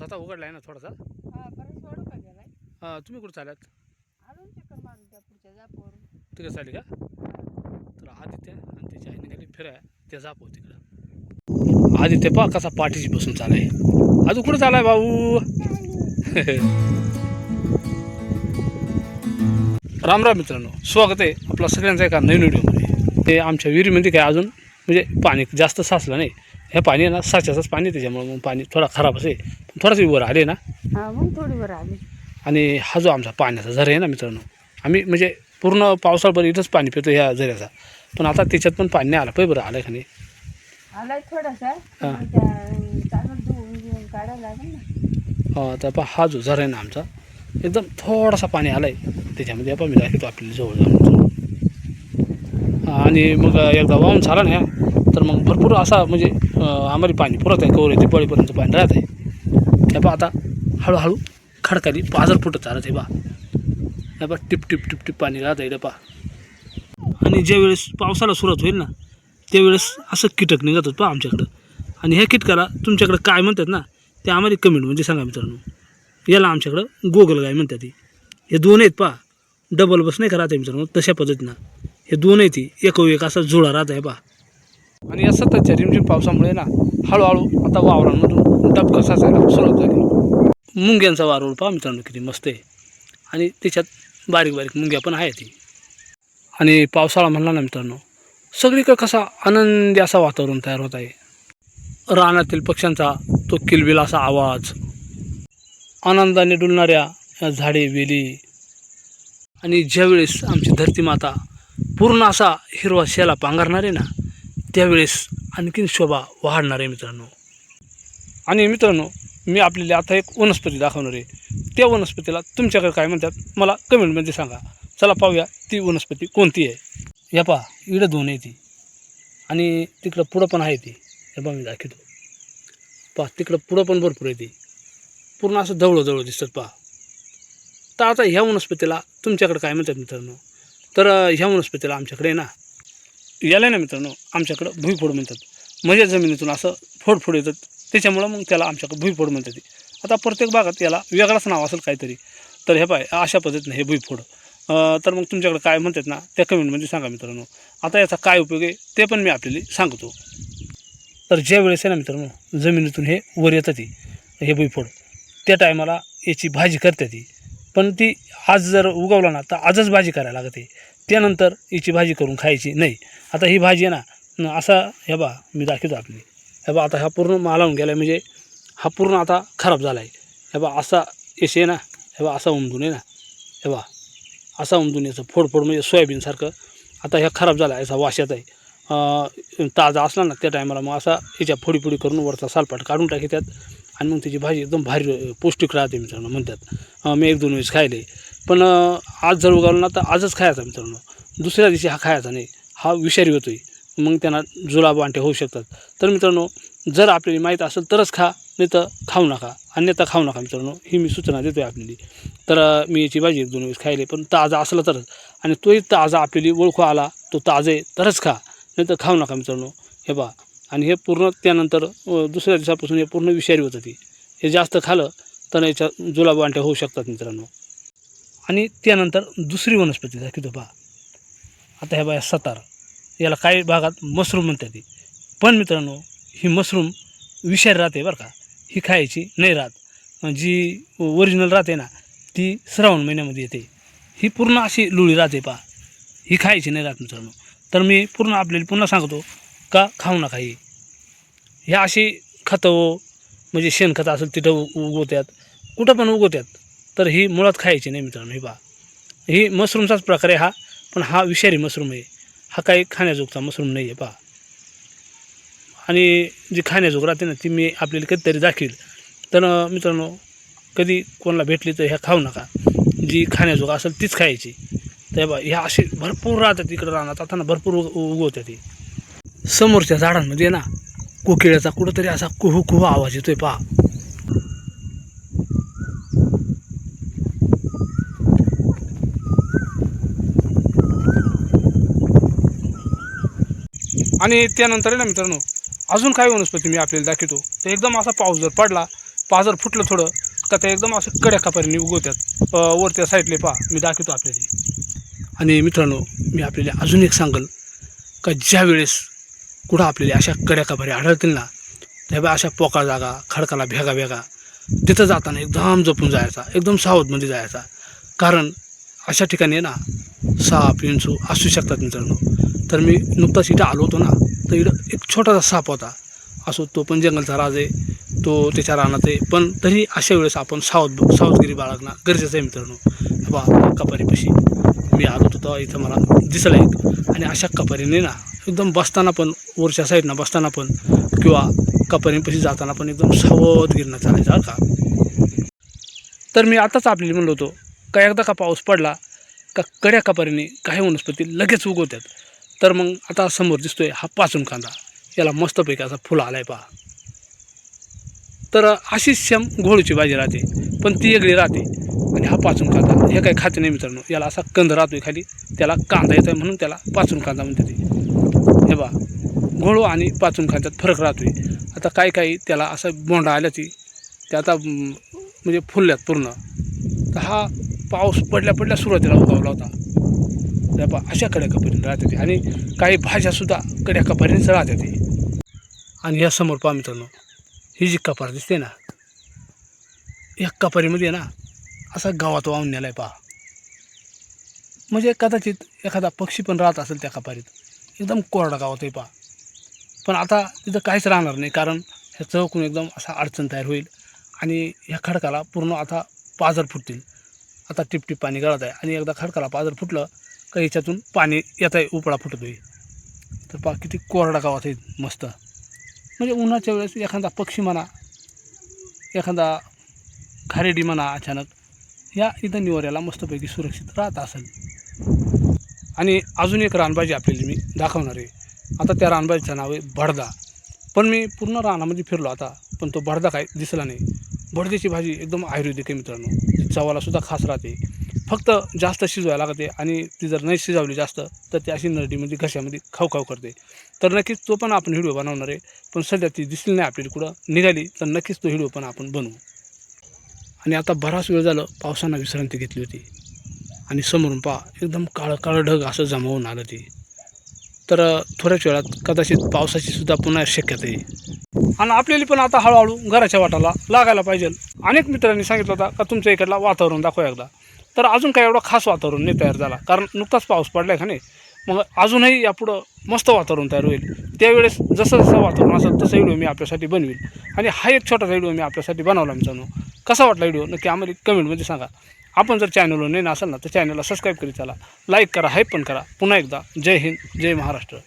आता उघडला आहे ना थोडासा. हा बरं सोडू का गेलाय तुम्ही कुठं चालत? अजून चक्कर मारून त्या पुढच्या जापवरून. तिकडे चालली का? तर आदित्य आणि त्याची आई निघाली फिराय ते जापव तिकडं. आदित्य पहा कसा पाठीशी बसून चालाय. अजून कुठं चालाय भाऊ? राम राम मित्रांनो, स्वागत आहे आपला सगळ्यांचा एका नवीन व्हिडिओमध्ये. ते आमच्या विहिरीमध्ये काय अजून म्हणजे पाणी जास्त साचलं नाही. हे पाणी आहे ना साच्याचंच पाणी, त्याच्यामुळे मग पाणी थोडा खराब असे थोडासा वर आले ना. हा मग थोडी वर आली. आणि हा जो आमचा पाण्याचा झरा आहे ना मित्रांनो, आम्ही म्हणजे पूर्ण पावसाळभर इथंच पाणी पितो ह्या झऱ्याचा. पण आता त्याच्यात पण पाणी नाही आलं पाहिजे. बरं आलं का नाही? आलाय थोडासा. चांगलं धुवून काढायला लागेल ना. तर पहा हा जो झरा आहे ना आमचा, एकदम थोडासा पाणी आलाय त्याच्यामध्ये. आपण मी दाखवतो आपल्याला जवळ जाऊन. आणि मग एकदा वाहून झाला ना तर मग भरपूर असा म्हणजे आम्हाला पाणी पुरत आहे. कवर येते पळीपर्यंत पाणी राहत आहे. हे पहा आता हळूहळू खडकाली पाझर फुटत चालत आहे. बा हे पहा टिप टिप टिप टिप पाणी राहत आहे पहा. आणि ज्यावेळेस पावसाला सुरुवात होईल ना त्यावेळेस असं कीटक निघत पहा आमच्याकडं. आणि ह्या कीटकाला तुमच्याकडं काय म्हणतात ना ते आम्हाला कमेंट म्हणजे सांगा मित्रांनो. याला आमच्याकडं गोगलगाय म्हणतात. हे दोन आहेत पहा, डबल बस नाही का राहते मित्रांनो, तशा पद्धतीनं हे दोन आहेत. एक असा जुळा राहत आहे पहा. आणि या सततच्या रिमझिम पावसामुळे ना हळूहळू आता वावरांमधून डबकं साचायला सुरुवात झाली. मुंग्यांचा वारूळ पहा मित्रांनो किती मस्त आहे. आणि त्याच्यात बारीक बारीक मुंग्या पण आहेत. आणि पावसाळा म्हणला ना मित्रांनो, सगळीकडे कसा आनंदी असा वातावरण तयार होत आहे. रानातील पक्ष्यांचा तो किलबिल असा आवाज, आनंदाने डुलणाऱ्या झाडे वेली. आणि ज्यावेळेस आमची धरती माता पूर्ण असा हिरवा शेला पांघरणारे ना त्यावेळेस आणखीन शोभा वाढणार आहे मित्रांनो. आणि मित्रांनो, मी आपल्याला आता एक वनस्पती दाखवणार आहे. त्या वनस्पतीला तुमच्याकडे काय म्हणतात मला कमेंटमध्ये सांगा. चला पाहूया ती वनस्पती कोणती आहे. या पहा इकडं दोन आहे ती, आणि तिकडं पुढं पण आहे ती. हे पहा मी दाखवतो. पहा तिकडं पुढं पण भरपूर आहे ती, पूर्ण असं जवळ दिसतात पहा. तर आता ह्या वनस्पतीला तुमच्याकडे काय म्हणतात मित्रांनो. तर ह्या वनस्पतीला आमच्याकडे ना याला ना मित्रांनो आमच्याकडं भुईफोड म्हणतात. म्हणजे जमिनीतून असं फोडफोड येतात त्याच्यामुळं मग त्याला आमच्याकडं भुईफोड म्हणतात. आता प्रत्येक भागात याला वेगळाच नाव असेल काहीतरी. तर हे पाय अशा पद्धतीनं हे भुईफोड. तर मग तुमच्याकडे काय म्हणतात ना त्या कमेंटमध्ये सांगा मित्रांनो. आता याचा काय उपयोग आहे ते पण मी आपल्याला सांगतो. तर ज्या वेळेस आहे ना मित्रांनो जमिनीतून हे वर येतात हे भुईफोड, त्या टायमाला याची भाजी करतात. पण ती आज जर उगवला ना तर आजच भाजी करायला लागते. त्यानंतर याची भाजी करून खायची नाही. आता ही भाजी आहे ना असा हे बा मी दाखवतो आपली. हे बा आता हा पूर्ण मालावून गेला आहे, म्हणजे हा पूर्ण आता खराब झाला आहे. हे बा असा येसे ना, हे बा असा उमदून आहे ना, हे बा असा उमदून याचं फोडफोड म्हणजे सोयाबीनसारखं. आता ह्या खराब झाला असा वास येत आहे. ताजा असला ना त्या टायमाला मग असा ह्याच्या फोडी करून वरचा सालपाट काढून टाकतात. आणि मग त्याची भाजी एकदम भारी पौष्टिक राहते मित्रांनो म्हणतात. मी 1-2 वेळेस खायले. पण आज जर उगवला ना तर आजच खायचा मित्रांनो. दुसऱ्या दिवशी हा खायचा नाही, हा विषारी होतो आहे. मग त्यांना जुलाब वांटे होऊ शकतात. तर मित्रांनो जर आपल्याला माहीत असेल तरच खा, नाही तर खाऊ नका. अन्यथा खाऊ नका मित्रांनो, ही मी सूचना देतो आहे आपल्याला. तर मी याची भाजी 1-2 वेळेस खायले. पण ताजा असला तरच, आणि तोही ताजा आपल्याला ओळखू आला तो ताजा आहे तरच खा, नाही तर खाऊ नका मित्रांनो. हे बा आणि हे पूर्ण त्यानंतर दुसऱ्या दिवसापासून हे पूर्ण विषारी होतं. ती हे जास्त खाल्लं तर याच्या जुलाब वांट्या होऊ शकतात मित्रांनो. आणि त्यानंतर दुसरी वनस्पती दाखवतो पहा. आता हे बघा सतार, याला काही भागात मशरूम म्हणतात. पण मित्रांनो ही मशरूम विषारी राहते बरं का. ही खायची नाही राहत. जी ओरिजिनल राहते ना ती श्रावण महिन्यामध्ये येते. ही पूर्ण अशी लुळी राहते पहा, ही खायची नाही राहत मित्रांनो. तर मी पूर्ण आपल्याला पुन्हा सांगतो का खाऊ नका. ही ह्या अशी खतं म्हणजे शेणखत असेल तिथं उगवतात, कुठं पण उगवतात. तर ही मुळात खायची नाही मित्रांनो. ही पहा ही मशरूमचाच प्रकार आहे हा, पण हा विषारी मशरूम आहे. हा काही खाण्याजोगता मशरूम नाही आहे पहा. आणि जी खाण्याजोग राहते ना ती मी आपल्याला कधीतरी दाखवेल. तर मित्रांनो कधी कोणाला भेटली तर ह्या खाऊ नका. जी खाण्याजोग असेल तीच खायची. तर बा ह्या असे भरपूर राहतात इकडं राहणार. आता ना भरपूर उगवतात. ती समोरच्या झाडांमध्ये ना कोकिळ्याचा कुठंतरी असा कुहू कुहू आवाज येतोय पहा. आणि त्यानंतर आहे ना मित्रांनो अजून काही वनस्पती मी आपल्याला दाखवतो. तर एकदम असा पाऊस जर पडला पाजर फुटलं थोडं का ते एकदम असं कड्या कापारीने उगवतात. वरच्या साईडले पहा मी दाखवतो आपल्याला. आणि मित्रांनो मी आपल्याला अजून एक सांगेल का ज्या वेळेस कुठं आपल्याला अशा कड्या कापारी आढळतील ना तेव्हा अशा पोकळ जागा खडकाला भेगा भेगा तिथं जाताना एकदम जपून जायचा, एकदम सावधमध्ये जायचा. कारण अशा ठिकाणी ना साप विंचू असू शकतात मित्रांनो. तर मी नुकताच इथं आलो होतो ना तर इथं एक छोटासा साप होता. असो तो पण जंगलचा राज आहे, तो त्याच्या रानात आहे, पण तरी अशा वेळेस आपण सावधगिरी बाळगणं गरजेचं आहे मित्रांनो. बा कपारीपाशी मी आलो होतो तेव्हा इथं मला दिसलं एक. आणि अशा कपारीने ना एकदम बसताना पण वरच्या साईडनं बसताना पण किंवा कपारीपाशी जाताना पण एकदम सावधगिरीनं चालायचं का. तर मी आताच आपल्याला म्हणलो होतो का एकदा का पाऊस पडला का कड्या कपारीने काही वनस्पती लगेच उगवतात. तर मग आता समोर दिसतोय हा पाचून कांदा, याला मस्तपैकी असा फुलं आलाय पहा. तर अशीच सेम घोळूची भाजी राहते पण ती वेगळी राहते. आणि हा पाचून कांदा हे काही खाते नाही मित्रांनो, याला असा कंद राहतोय खाली, त्याला कांदा येतोय म्हणून त्याला पाचून कांदा म्हणते ते. हे बा घोळू आणि पाचून कांद्यात फरक राहतोय. आता काही त्याला असं बोंडा आल्या ते आता म्हणजे फुलल्यात पूर्ण. तर हा पाऊस पडल्या सुरुवातीला उगवला होता. तर बा अशा कड्या कपारीने राहते ते. आणि काही भाज्यासुद्धा कड्या कपारीनेच राहते ते. आणि या समोर पहा मित्रांनो ही जी कपार दिसते ना या कपारीमध्ये ना असा गावात वाहून नेलाय पहा. म्हणजे कदाचित एखादा पक्षी पण राहत असेल त्या कपारीत. एकदम कोरडा गावात आहे पहा. पण आता तिथं काहीच राहणार नाही कारण ह्या चौकून एकदम असा अडचण तयार होईल आणि ह्या खडकाला पूर्ण आता पाजर फुटतील. आता टिपटिप पाणी गळत आहे आणि एकदा खडकाला पाजर फुटलं का ह्याच्यातून पाणी येत आहे, उपळा फुटत आहे. तर पहा किती कोरडा गावात आहे मस्त. म्हणजे उन्हाच्या वेळेस एखादा पक्षी म्हणा, एखादा खारेडी म्हणा अचानक या इथं निवाऱ्याला मस्तपैकी सुरक्षित राहत असेल. आणि अजून एक रानभाजी आपल्याला मी दाखवणार आहे. आता त्या रानभाजीचं नाव आहे भडदा. पण मी पूर्ण रानामध्ये फिरलो आता पण तो भडदा काय दिसला नाही. भडद्याची भाजी एकदम आयुर्वेदिक आहे मित्रांनो, चवालासुद्धा खास राहते. फक्त जास्त शिजवायला लागते आणि ती जर नाही शिजवली जास्त तर ती अशी नरडीमध्ये घशामध्ये खाऊ करते. तर नक्कीच तो पण आपण व्हिडिओ बनवणार आहे. पण सध्या ती दिसली नाही आपल्याला कुठं निघाली तर नक्कीच तो व्हिडिओ पण आपण बनवू. आणि आता बराच वेळ झालं पावसानं विश्रांती घेतली होती आणि समोरून पहा एकदम काळं ढग असं जमा होऊन आलं ते. तर थोड्याच वेळात कदाचित पावसाची सुद्धा पुन्हा शक्यता आहे. आणि आपल्याला पण आता हळूहळू घराच्या वाटाला लागायला पाहिजे. अनेक मित्रांनी सांगितलं होता का तुमच्या इकडला वातावरण दाखवा एकदा. तर अजून काय एवढं खास वातावरण नाही तयार झाला कारण नुकताच पाऊस पडला आहे का नाही. मग अजूनही यापुढं मस्त वातावरण तयार होईल. त्यावेळेस जसं वातावरण असेल तसं व्हिडिओ मी आपल्यासाठी बनवेल. आणि हा एक छोटासा व्हिडिओ मी आपल्यासाठी बनवला मित्रांनो. कसा वाटला व्हिडिओ नक्की आम्हाला कमेंटमध्ये सांगा. आपण जर चॅनलवर नाही असेल ना तर चॅनलला सबस्क्राईब करीत चला, लाईक करा, हाईप पण करा. पुन्हा एकदा जय हिंद, जय महाराष्ट्र.